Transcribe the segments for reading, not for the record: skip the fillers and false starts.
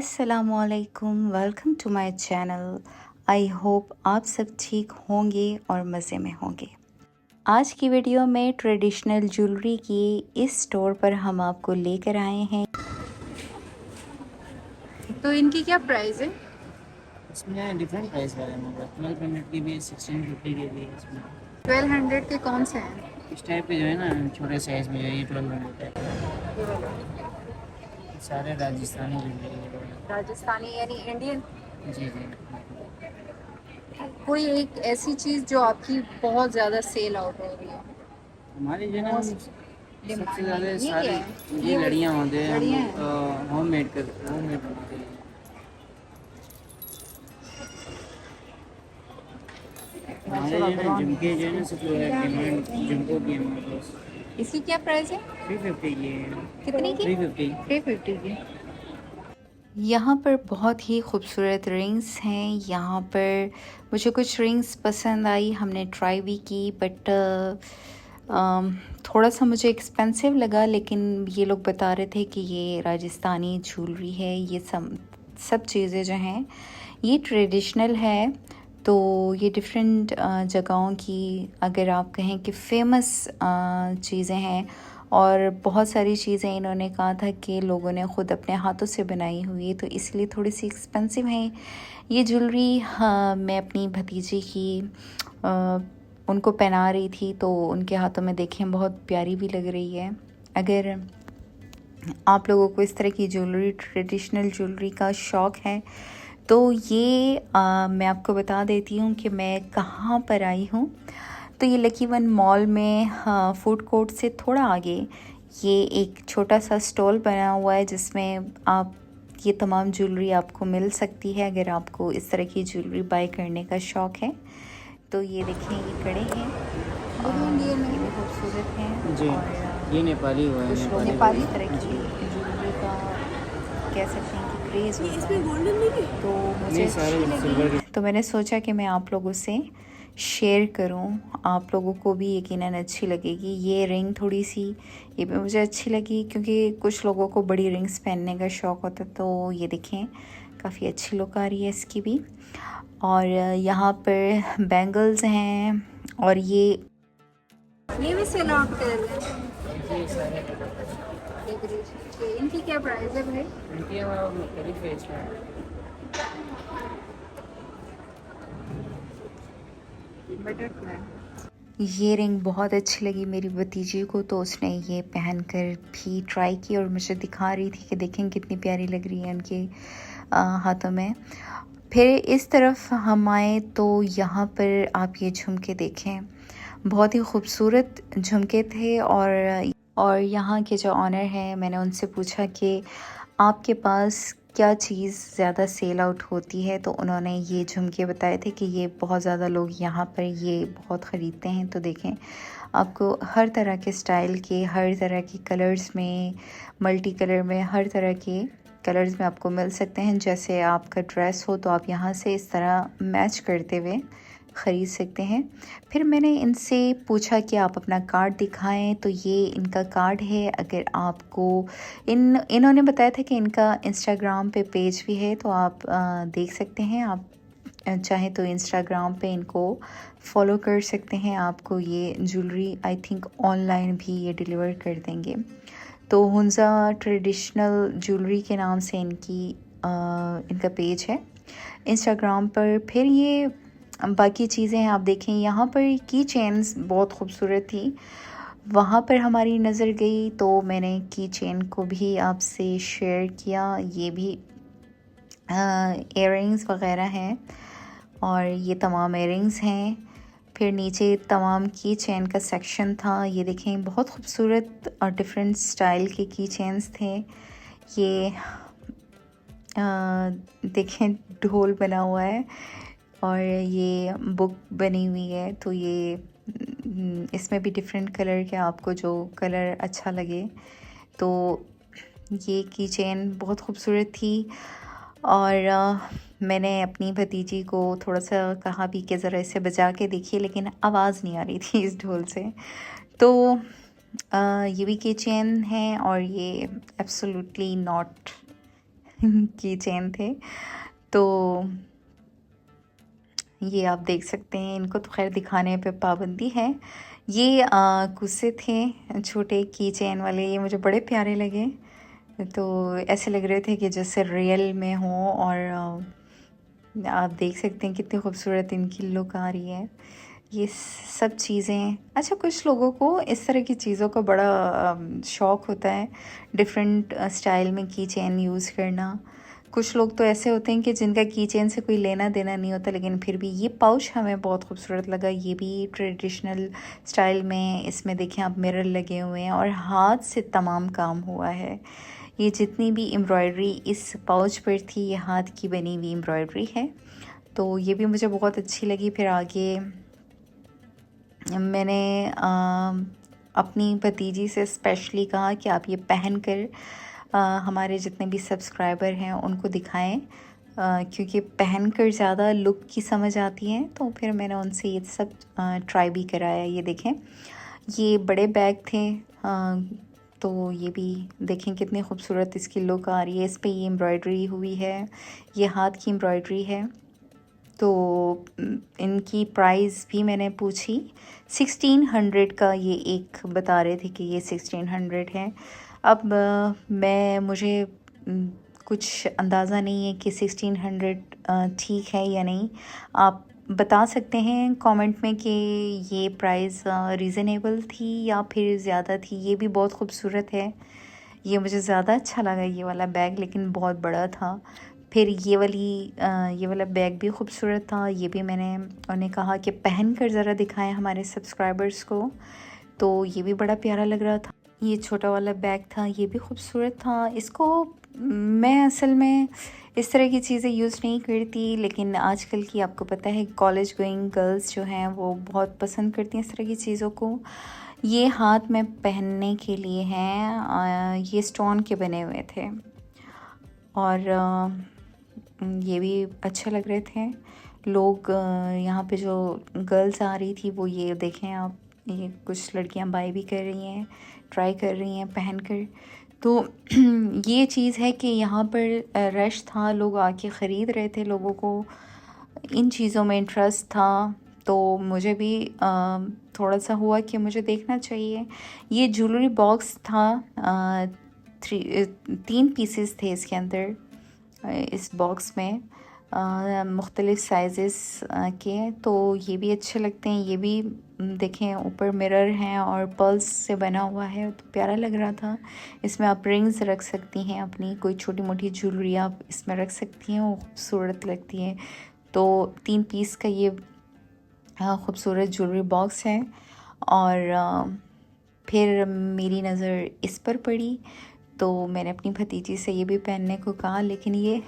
अस्सलामुअलैकुम, welcome to my channel. I hope आप सब ठीक होंगे और मज़े में होंगे। आज की वीडियो में ट्रेडिशनल ज्वेलरी की इस स्टोर पर हम आपको लेकर आए हैं। तो इनकी क्या प्राइस है? इसमें डिफरेंट प्राइस वाले हैं, मतलब 1200 की भी है, 1650 की भी है। इसमें 1200 के कौन से हैं? इस टाइप के जो है ना, छोटे साइज़ में जो है ये 1200 है। ये वाला सारे राजस्थानी ज्वेलरी है। राजस्थानी यानी इंडियन। जी जी। कोई एक ऐसी चीज़ जो आपकी बहुत ज़्यादा सेल आउट हो रही है? हमारी जो है ना, Most सबसे डिमांडिंग ज़्यादा ये क्या सारी है? ये लड़ियाँ होते हैं। हम लड़ियाँ लोग हैं। होममेड बनाते हैं। हमारे जो है ना झुमके जो है ना, सबसे ज़्यादा डिमांड झुमकों की है हमारे पास। इसकी क्या प्राइस है? 350 की है। कितनी की? 350। 350 की। यहाँ पर बहुत ही खूबसूरत रिंग्स हैं। यहाँ पर मुझे कुछ रिंग्स पसंद आई, हमने ट्राई भी की, बट थोड़ा सा मुझे एक्सपेंसिव लगा। लेकिन ये लोग बता रहे थे कि ये राजस्थानी ज्वेलरी है, ये सब चीज़ें जो हैं ये ट्रेडिशनल है। तो ये डिफरेंट जगहों की, अगर आप कहें कि फ़ेमस चीज़ें हैं, और बहुत सारी चीज़ें इन्होंने कहा था कि लोगों ने ख़ुद अपने हाथों से बनाई हुई है, तो इसलिए थोड़ी सी एक्सपेंसिव है ये ज्वेलरी। हाँ, मैं अपनी भतीजी की उनको पहना रही थी, तो उनके हाथों में देखें बहुत प्यारी भी लग रही है। अगर आप लोगों को इस तरह की ज्वेलरी, ट्रेडिशनल ज्वेलरी का शौक़ है, तो ये मैं आपको बता देती हूँ कि मैं कहाँ पर आई हूँ। तो ये लकी वन मॉल में, हाँ, फूड कोर्ट से थोड़ा आगे ये एक छोटा सा स्टॉल बना हुआ है, जिसमें आप ये तमाम ज्वेलरी आपको मिल सकती है अगर आपको इस तरह की ज्वेलरी बाय करने का शौक़ है। तो ये देखें, ये कड़े हैं, ये ये भी खूबसूरत हैं। जी, और ये नेपाली हुआ है, कुछ लोग नेपाली इस तरह की जी। ज्वेलरी का कह सकते हैं कि क्रेज़ होता इसमें है। गोल्डन नहीं है? तो मुझे नहीं, अच्छी सारे सिल्वर लगी, के। तो मैंने सोचा कि मैं आप लोगों से शेयर करूं, आप लोगों को भी यकीनन अच्छी लगेगी। ये रिंग थोड़ी सी, ये भी मुझे अच्छी लगी, क्योंकि कुछ लोगों को बड़ी रिंग्स पहनने का शौक़ होता है। तो ये देखें, काफ़ी अच्छी लुक आ रही है इसकी भी। और यहाँ पर बैंगल्स हैं, और ये भी सेल आउट कर रहे हैं। जी, सारे इनकी क्या प्राइस है भाई? इनकी हमारा मुख्तलिफ है इसमें। बटरफ्लाई। ये रिंग बहुत अच्छी लगी मेरी भतीजी को, तो उसने ये पहनकर भी ट्राई की और मुझे दिखा रही थी कि देखें कितनी प्यारी लग रही है उनके हाथों में। फिर इस तरफ हम आए तो यहाँ पर आप ये झुमके देखें, बहुत ही खूबसूरत झुमके थे। और यहाँ के जो ऑनर हैं, मैंने उनसे पूछा कि आपके पास क्या चीज़ ज़्यादा सेल आउट होती है, तो उन्होंने ये झुमके बताए थे कि ये बहुत ज़्यादा लोग यहाँ पर ये बहुत ख़रीदते हैं। तो देखें, आपको हर तरह के स्टाइल के, हर तरह के कलर्स में, मल्टी कलर में, हर तरह के कलर्स में आपको मिल सकते हैं। जैसे आपका ड्रेस हो तो आप यहाँ से इस तरह मैच करते हुए ख़रीद सकते हैं। फिर मैंने इनसे पूछा कि आप अपना कार्ड दिखाएं, तो ये इनका कार्ड है। अगर आपको इन्होंने बताया था कि इनका इंस्टाग्राम पे पेज भी है, तो आप देख सकते हैं। आप चाहें तो इंस्टाग्राम पे इनको फॉलो कर सकते हैं। आपको ये ज्वेलरी आई थिंक ऑनलाइन भी ये डिलीवर कर देंगे। तो हुंजा ट्रेडिशनल ज्वेलरी के नाम से इनका पेज है इंस्टाग्राम पर। फिर ये बाकी चीज़ें आप देखें, यहाँ पर की चेन्स बहुत खूबसूरत थी, वहाँ पर हमारी नज़र गई, तो मैंने की चेन को भी आपसे शेयर किया। ये भी इयररिंग्स वग़ैरह हैं, और ये तमाम इयररिंग्स हैं। फिर नीचे तमाम की चेन का सेक्शन था। ये देखें, बहुत खूबसूरत और डिफरेंट स्टाइल के की चेन्स थे। ये देखें, ढोल बना हुआ है, और ये बुक बनी हुई है। तो ये इसमें भी डिफरेंट कलर के, आपको जो कलर अच्छा लगे। तो ये की चेन बहुत खूबसूरत थी। और मैंने अपनी भतीजी को थोड़ा सा कहा भी कि ज़रा इसे बजा के देखिए, लेकिन आवाज़ नहीं आ रही थी इस ढोल से। तो ये भी की चेन है, और ये एब्सोल्युटली नॉट की चेन थे। तो ये आप देख सकते हैं, इनको तो खैर दिखाने पे पाबंदी है। ये कुस्से थे छोटे की चेन वाले, ये मुझे बड़े प्यारे लगे। तो ऐसे लग रहे थे कि जैसे रियल में हो, और आप देख सकते हैं कितनी खूबसूरत इनकी लुक आ रही है। ये सब चीज़ें, अच्छा कुछ लोगों को इस तरह की चीज़ों का बड़ा शौक़ होता है, डिफरेंट स्टाइल में की चेन यूज़ करना। कुछ लोग तो ऐसे होते हैं कि जिनका की चेन से कोई लेना देना नहीं होता, लेकिन फिर भी ये पाउच हमें बहुत खूबसूरत लगा। ये भी ट्रेडिशनल स्टाइल में, इसमें देखें आप मिरर लगे हुए हैं और हाथ से तमाम काम हुआ है। ये जितनी भी एम्ब्रॉयडरी इस पाउच पर थी, ये हाथ की बनी हुई एम्ब्रॉयडरी है। तो ये भी मुझे बहुत अच्छी लगी। फिर आगे मैंने अपनी भतीजी से स्पेशली कहा कि आप ये पहन कर हमारे जितने भी सब्सक्राइबर हैं उनको दिखाएं, क्योंकि पहन कर ज़्यादा लुक की समझ आती है। तो फिर मैंने उनसे ये सब ट्राई भी कराया। ये देखें, ये बड़े बैग थे, तो ये भी देखें कितनी खूबसूरत इसकी लुक आ रही है। इस पे ये एम्ब्रॉयडरी हुई है, ये हाथ की एम्ब्रॉयडरी है। तो इनकी प्राइस भी मैंने पूछी, 1600 का ये एक बता रहे थे कि ये 1600 है। अब मुझे कुछ अंदाज़ा नहीं है कि 1600 ठीक है या नहीं। आप बता सकते हैं कमेंट में कि ये प्राइस रीज़नेबल थी या फिर ज़्यादा थी। ये भी बहुत खूबसूरत है, ये मुझे ज़्यादा अच्छा लगा ये वाला बैग, लेकिन बहुत बड़ा था। फिर ये वाला बैग भी खूबसूरत था। ये भी मैंने उन्हें कहा कि पहन कर ज़रा दिखाएं हमारे सब्सक्राइबर्स को, तो ये भी बड़ा प्यारा लग रहा था। ये छोटा वाला बैग था, ये भी खूबसूरत था। इसको मैं असल में इस तरह की चीज़ें यूज़ नहीं करती, लेकिन आजकल की आपको पता है कॉलेज गोइंग गर्ल्स जो हैं वो बहुत पसंद करती हैं इस तरह की चीज़ों को। ये हाथ में पहनने के लिए हैं, ये स्टोन के बने हुए थे और ये भी अच्छे लग रहे थे। लोग यहाँ पे जो गर्ल्स आ रही थी वो, ये देखें आप, ये कुछ लड़कियाँ बाय भी कर रही हैं, ट्राई कर रही हैं पहन कर। तो ये चीज़ है कि यहाँ पर रश था, लोग आके ख़रीद रहे थे, लोगों को इन चीज़ों में इंटरेस्ट था। तो मुझे भी थोड़ा सा हुआ कि मुझे देखना चाहिए। ये ज्वेलरी बॉक्स था, 3 पीसेस थे इसके अंदर, इस बॉक्स में मुख्तलिफ़ साइज़ेस के। तो ये भी अच्छे लगते हैं। ये भी देखें ऊपर मिरर हैं और पर्ल्स से बना हुआ है, तो प्यारा लग रहा था। इसमें आप रिंग्स रख सकती हैं, अपनी कोई छोटी मोटी ज्वेलरी आप इसमें रख सकती हैं, वो खूबसूरत लगती है। तो 3 पीस का ये खूबसूरत ज्वेलरी बॉक्स है। और फिर मेरी नज़र इस पर पड़ी, तो मैंने अपनी भतीजी से ये भी पहनने को कहा, लेकिन ये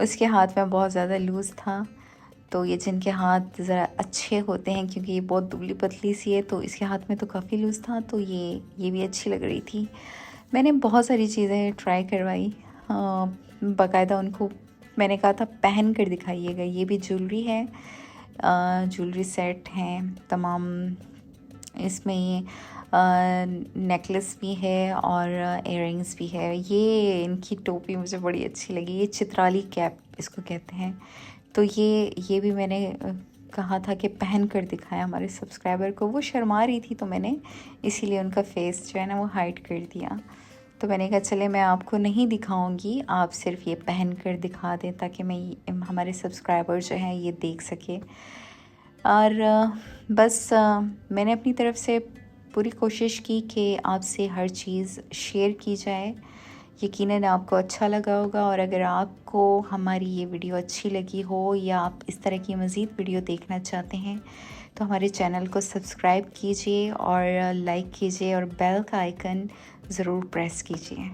उसके हाथ में बहुत ज़्यादा लूज़ था। तो ये जिनके हाथ ज़रा अच्छे होते हैं, क्योंकि ये बहुत दुबली पतली सी है, तो इसके हाथ में तो काफ़ी लूज़ था, तो ये भी अच्छी लग रही थी। मैंने बहुत सारी चीज़ें ट्राई करवाई, बाकायदा उनको मैंने कहा था पहन कर दिखाइएगा। ये भी ज्वेलरी है, ज्वेलरी सेट हैं तमाम। इसमें ये नेकलेस भी है और इयररिंग्स भी है। ये इनकी टोपी मुझे बड़ी अच्छी लगी, ये चित्राली कैप इसको कहते हैं। तो ये भी मैंने कहा था कि पहन कर दिखाया हमारे सब्सक्राइबर को। वो शर्मा रही थी, तो मैंने इसीलिए उनका फेस जो है ना वो हाइड कर दिया। तो मैंने कहा चले मैं आपको नहीं दिखाऊंगी, आप सिर्फ ये पहन कर दिखा दें, ताकि हमारे सब्सक्राइबर जो हैं ये देख सके। और बस मैंने अपनी तरफ से पूरी कोशिश की कि आपसे हर चीज़ शेयर की जाए। यकीनन आपको अच्छा लगा होगा, और अगर आपको हमारी ये वीडियो अच्छी लगी हो या आप इस तरह की मज़ीद वीडियो देखना चाहते हैं, तो हमारे चैनल को सब्सक्राइब कीजिए और लाइक कीजिए और बेल का आइकन ज़रूर प्रेस कीजिए।